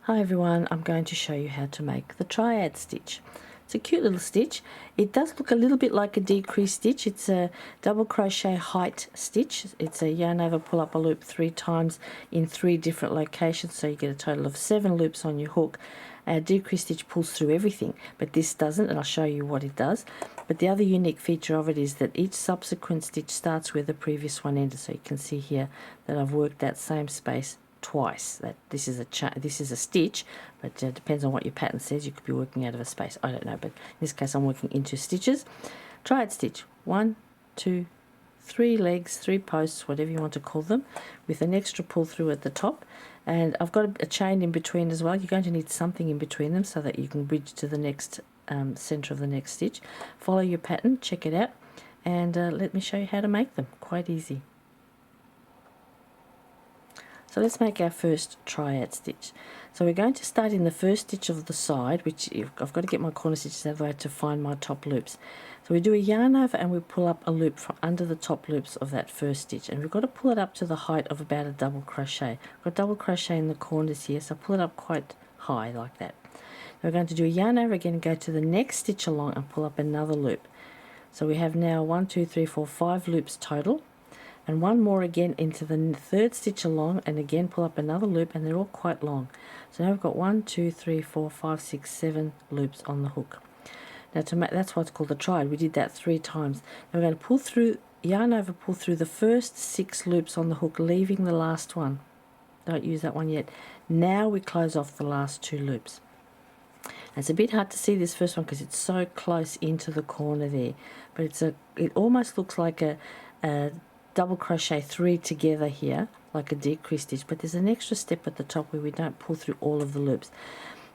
Hi everyone, I'm going to show you how to make the Triad Stitch. It's a cute little stitch. It does look a little bit like a decrease stitch. It's a double crochet height stitch. It's a yarn over, pull up a loop 3 times in 3 different locations, so you get a total of 7 loops on your hook. A decrease stitch pulls through everything, but this doesn't, and I'll show you what it does. But the other unique feature of it is that each subsequent stitch starts where the previous one ended, so you can see here that I've worked that same space twice. That this is a stitch, but it depends on what your pattern says. You could be working out of a space, I don't know, but in this case I'm working into stitches. Triad stitch, 1, 2, 3 legs, 3 posts, whatever you want to call them, with an extra pull through at the top, and I've got a chain in between as well. You're going to need something in between them so that you can bridge to the next center of the next stitch. Follow your pattern, check it out, and let me show you how to make them. Quite easy. So let's make our first triad stitch. So we're going to start in the first stitch of the side, which I've got to get my corner stitches out of the way to find my top loops. So we do a yarn over and we pull up a loop from under the top loops of that first stitch, and we've got to pull it up to the height of about a double crochet. I've got double crochet in the corners here, so pull it up quite high like that. Now we're going to do a yarn over again and go to the next stitch along and pull up another loop. So we have now 1, 2, 3, 4, 5 loops total. And one more again into the third stitch along, and again pull up another loop, and they're all quite long. So now we've got 1, 2, 3, 4, 5, 6, 7 loops on the hook. Now to make, that's what's called a triad. We did that 3 times. Now we're going to pull through, yarn over, pull through the first 6 loops on the hook, leaving the last one. Don't use that one yet. Now we close off the last 2 loops. And it's a bit hard to see this first one because it's so close into the corner there, but it almost looks like a double crochet 3 together here, like a decrease stitch, but there's an extra step at the top where we don't pull through all of the loops.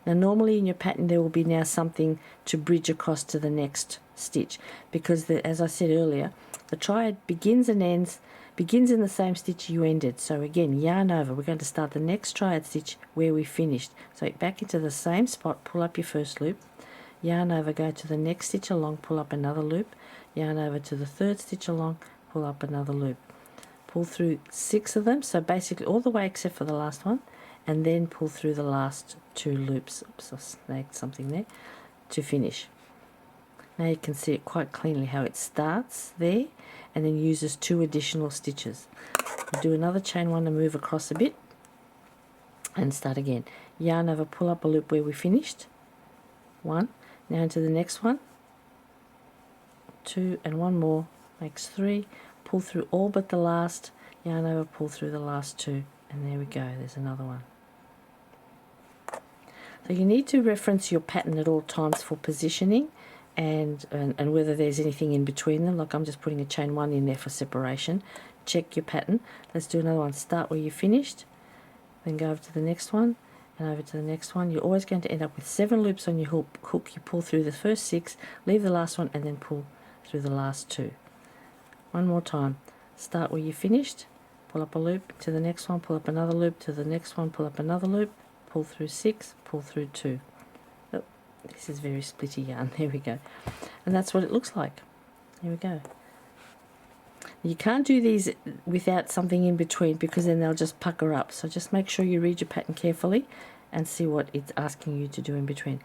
Now normally in your pattern there will be now something to bridge across to the next stitch, because as I said earlier, the triad begins and ends, begins in the same stitch you ended. So again, yarn over, we're going to start the next triad stitch where we finished. So back into the same spot, pull up your first loop, yarn over, go to the next stitch along, pull up another loop, yarn over to the third stitch along, pull up another loop, pull through 6 of them, so basically all the way except for the last one, and then pull through the last 2 loops. Oops, I snagged something there, to finish. Now you can see it quite cleanly how it starts there and then uses 2 additional stitches. We'll do another chain 1 to move across a bit and start again. Yarn over, pull up a loop where we finished, 1, now into the next one, 2, and 1 more makes 3, pull through all but the last, yarn over, pull through the last 2, and there we go, there's another one. So you need to reference your pattern at all times for positioning and whether there's anything in between them. Like I'm just putting a chain 1 in there for separation. Check your pattern. Let's do another one. Start where you finished, then go over to the next one and over to the next one. You're always going to end up with 7 loops on your hook. You pull through the first 6, leave the last one, and then pull through the last 2. One more time. Start where you finished, pull up a loop to the next one, pull up another loop to the next one, pull up another loop, pull through 6, pull through 2. Oh, this is very splitty yarn. There we go. And that's what it looks like. Here we go. You can't do these without something in between because then they'll just pucker up. So just make sure you read your pattern carefully and see what it's asking you to do in between.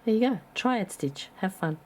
There you go. Triad stitch. Have fun.